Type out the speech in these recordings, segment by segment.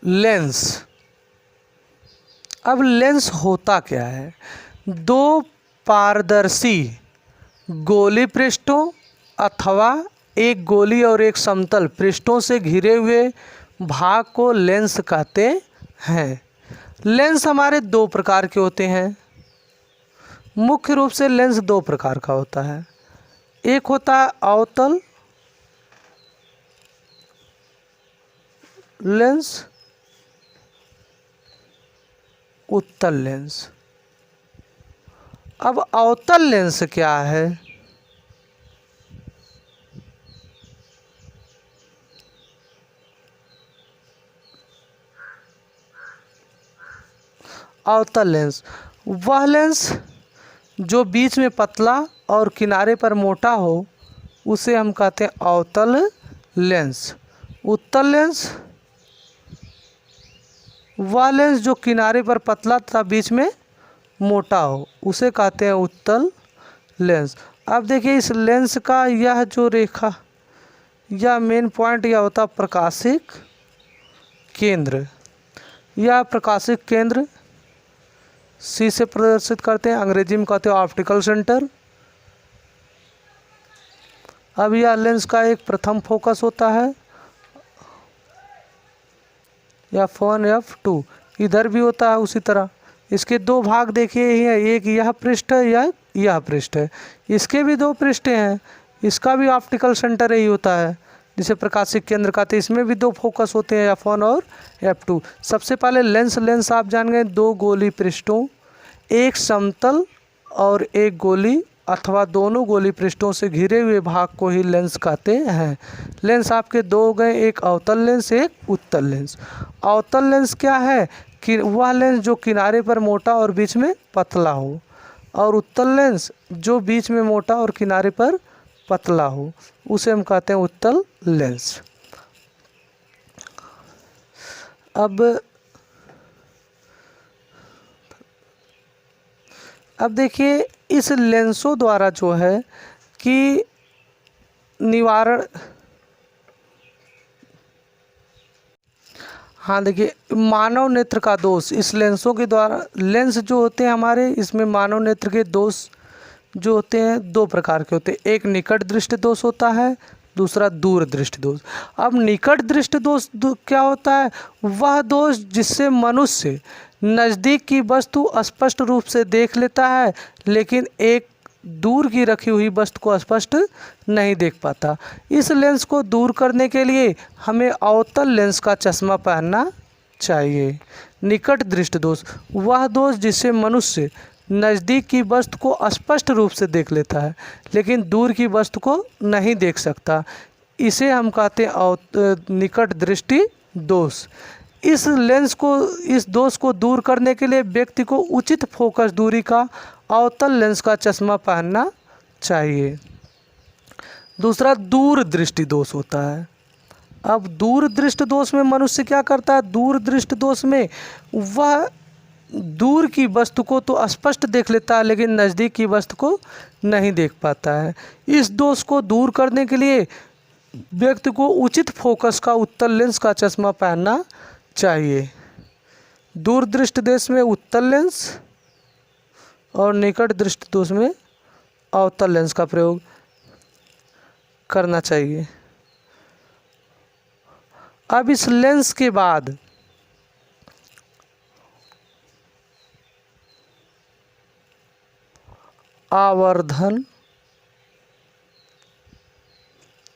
Lens. अब lens होता क्या है? दो पारदर्शी गोली पृष्ठों अथवा एक गोली और एक समतल पृष्ठों से घिरे हुए भाग को लेंस कहते हैं। लेंस हमारे दो प्रकार के होते हैं। मुख्य रूप से लेंस दो प्रकार का होता है। एक होता है अवतल लेंस, उत्तल लेंस। अब अवतल लेंस क्या है? अवतल लेंस वह लेंस जो बीच में पतला और किनारे पर मोटा हो, उसे हम कहते हैं अवतल लेंस। उत्तल लेंस वह लेंस जो किनारे पर पतला तथा बीच में मोटा हो, उसे कहते हैं उत्तल लेंस। अब देखिए इस लेंस का यह जो रेखा, यह मेन पॉइंट यह होता प्रकाशिक केंद्र। यह प्रकाशिक केंद्र सी से प्रदर्शित करते हैं, अंग्रेजी में कहते हैं ऑप्टिकल सेंटर। अब यह लेंस का एक प्रथम फोकस होता है, F1 F2, इधर भी होता है उसी तरह। इसके दो भाग देखिए ही है, एक यह पृष्ठ है, यह पृष्ठ है। इसके भी दो पृष्ठ हैं, इसका भी ऑप्टिकल सेंटर ही होता है जिसे प्रकाशिक केंद्र कहते हैं। इसमें भी दो फोकस होते हैं, F1 और F2। सबसे पहले लेंस आप जान गए, दो गोली पृष्ठों, एक समतल और एक गोली अथवा दोनों गोली पृष्ठों से घिरे हुए भाग को ही लेंस कहते हैं। लेंस आपके दो हो गए, एक अवतल लेंस, एक उत्तल लेंस। अवतल लेंस क्या है कि वह लेंस जो किनारे पर मोटा और बीच में पतला हो, और उत्तल लेंस जो बीच में मोटा और किनारे पर पतला हो, उसे हम कहते हैं उत्तल लेंस। अब देखिए इस लेंसों द्वारा जो है कि निवारण, हाँ देखिए मानव नेत्र का दोष इस लेंसों के द्वारा, लेंस जो होते हैं हमारे, इसमें मानव नेत्र के दोष जो होते हैं दो प्रकार के होते हैं। एक निकट दृष्टि दोष होता है, दूसरा दूर दृष्टि दोष। अब निकट दृष्टि दोष क्या होता है? वह दोष जिससे मनुष्य नज़दीक की वस्तु स्पष्ट रूप से देख लेता है, लेकिन एक दूर की रखी हुई वस्तु को स्पष्ट नहीं देख पाता। इस लेंस को दूर करने के लिए हमें अवतल लेंस का चश्मा पहनना चाहिए। निकट दृष्टि दोष वह दोष जिससे मनुष्य नज़दीक की वस्तु को स्पष्ट रूप से देख लेता है, लेकिन दूर की वस्तु को नहीं देख सकता, इसे हम कहते हैं निकट दृष्टि दोष। इस दोष को दूर करने के लिए व्यक्ति को उचित फोकस दूरी का अवतल लेंस का चश्मा पहनना चाहिए। दूसरा दूर दृष्टि दोष होता है। अब दूर दृष्टि दोष में मनुष्य क्या करता है? दूर दृष्टि दोष में वह दूर की वस्तु को तो स्पष्ट देख लेता है, लेकिन नज़दीक की वस्तु को नहीं देख पाता है। इस दोष को दूर करने के लिए व्यक्ति को उचित फोकस का उत्तल लेंस का चश्मा पहनना चाहिए। दूर दृष्टि दोष में उत्तल लेंस और निकट दृष्टि दोष में अवतल लेंस का प्रयोग करना चाहिए। अब इस लेंस के बाद आवर्धन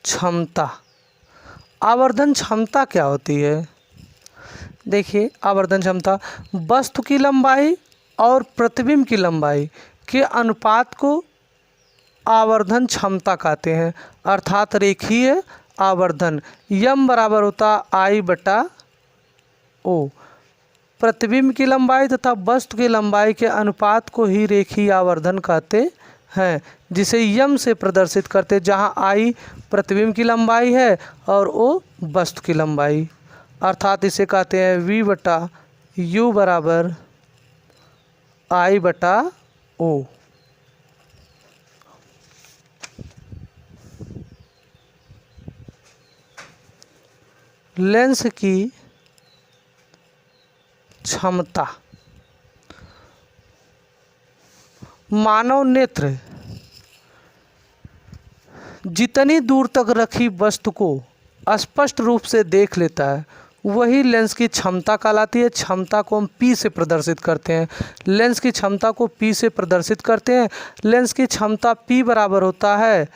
क्षमता। आवर्धन क्षमता क्या होती है? देखिए आवर्धन क्षमता वस्तु की लंबाई और प्रतिबिंब की लंबाई के अनुपात को आवर्धन क्षमता कहते हैं, अर्थात रेखीय आवर्धन। यम बराबर होता I/O। प्रतिबिंब की लंबाई तथा वस्तु की लंबाई के अनुपात को ही रेखीय आवर्धन कहते हैं, जिसे यम से प्रदर्शित करते, जहां I प्रतिबिंब की लंबाई है और O वस्तु की लंबाई, अर्थात इसे कहते हैं V/U बराबर I/O। लेंस की क्षमता। मानव नेत्र जितनी दूर तक रखी वस्तु को स्पष्ट रूप से देख लेता है वही लेंस की क्षमता कहलाती है। क्षमता को हम P से प्रदर्शित करते हैं। लेंस की क्षमता को P से प्रदर्शित करते हैं। लेंस की क्षमता P बराबर होता है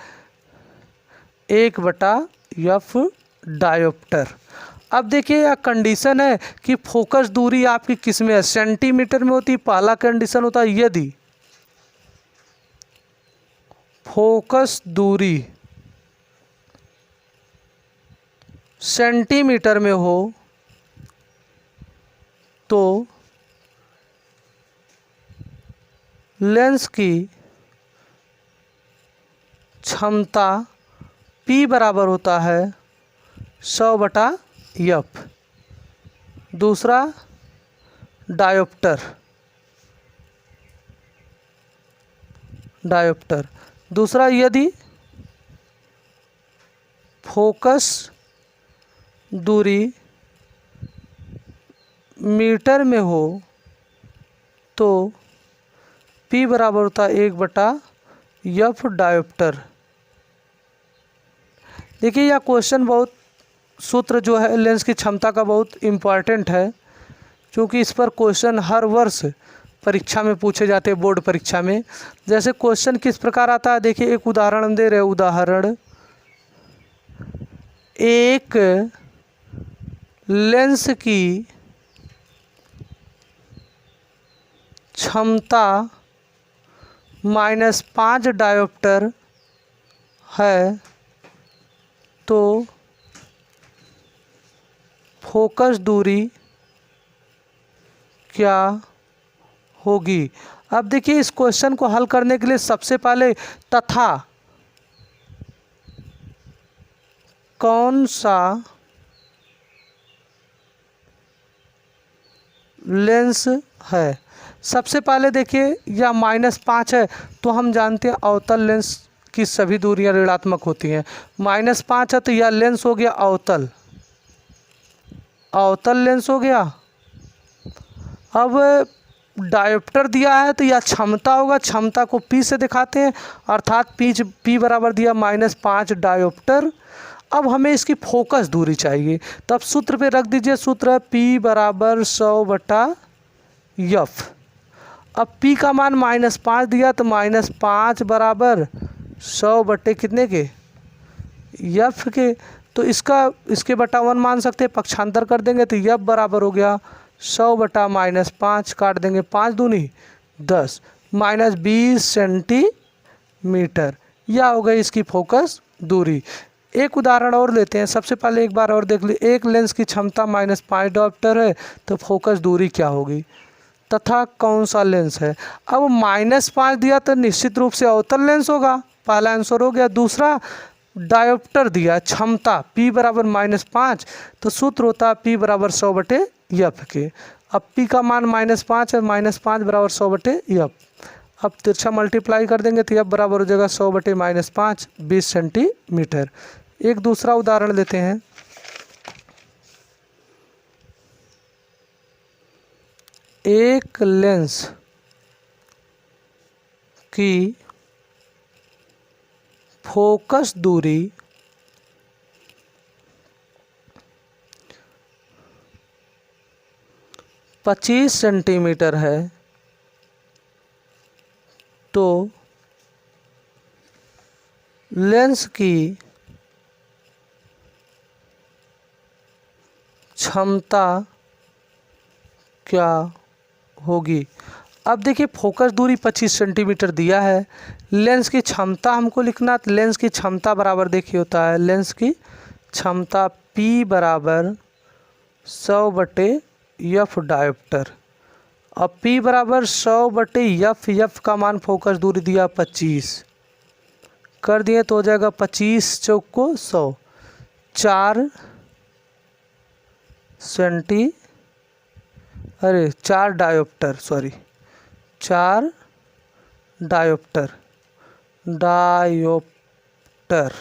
1/f डायोप्टर। अब देखिए यह कंडीशन है कि फोकस दूरी आपकी किस में है, सेंटीमीटर में होती है। पहला कंडीशन होता है यदि फोकस दूरी सेंटीमीटर में हो तो लेंस की क्षमता P बराबर होता है 100/f। दूसरा डायोप्टर दूसरा यदि फोकस दूरी मीटर में हो तो P बराबर होता है 1/f डायोप्टर। देखिए यह क्वेश्चन बहुत सूत्र जो है लेंस की क्षमता का बहुत इम्पॉर्टेंट है, क्योंकि इस पर क्वेश्चन हर वर्ष परीक्षा में पूछे जाते हैं, बोर्ड परीक्षा में। जैसे क्वेश्चन किस प्रकार आता है, देखिए एक उदाहरण हम दे रहे हैं। उदाहरण, एक लेंस की क्षमता -5 डायोप्टर है तो फोकस दूरी क्या होगी। अब देखिए इस क्वेश्चन को हल करने के लिए सबसे पहले तथा कौन सा लेंस है। सबसे पहले देखिए यह -5 है तो हम जानते हैं अवतल लेंस की सभी दूरियां ऋणात्मक होती हैं। -5 है तो यह लेंस हो गया अवतल लेंस हो गया। अब डायोप्टर दिया है तो यह क्षमता होगा, क्षमता को P से दिखाते हैं, अर्थात P बराबर दिया -5 डायोप्टर। अब हमें इसकी फोकस दूरी चाहिए, तब सूत्र पे रख दीजिए। सूत्र है P बराबर 100/f। अब P का मान -5 दिया तो -5 बराबर 100 कितने के f के, तो इसके बटा 1 मान सकते हैं। पक्षांतर कर देंगे तो f बराबर हो गया 100/-5, काट देंगे 5 दूनी 10 -20 सेंटीमीटर। यह हो गई इसकी फोकस दूरी। एक उदाहरण और लेते हैं। सबसे पहले एक बार और देख लीजिए। एक लेंस की क्षमता -5 डायोप्टर है तो फोकस दूरी क्या होगी तथा कौन सा लेंस है। अब -5 दिया तो निश्चित रूप से अवतल लेंस होगा, पहला आंसर हो गया। दूसरा डायोप्टर दिया क्षमता P बराबर -5 तो सूत्र होता है P बराबर 100/f के। अब P का मान -5 है, -5 बराबर 100/f। अब तिरछा मल्टीप्लाई कर देंगे तो f बराबर हो जाएगा 100/-5 20 सेंटीमीटर। एक दूसरा उदाहरण लेते हैं। एक लेंस की फोकस दूरी 25 सेंटीमीटर है तो लेंस की क्षमता क्या होगी। अब देखिए फोकस दूरी 25 सेंटीमीटर दिया है, लेंस की क्षमता हमको लिखना। तो लेंस की क्षमता बराबर देखिए होता है, लेंस की क्षमता P बराबर 100/f डायोप्टर। अब P बराबर 100/f, f का मान फोकस दूरी दिया 25 कर दिए तो हो जाएगा 25 चौक को 100, 4 डायोप्टर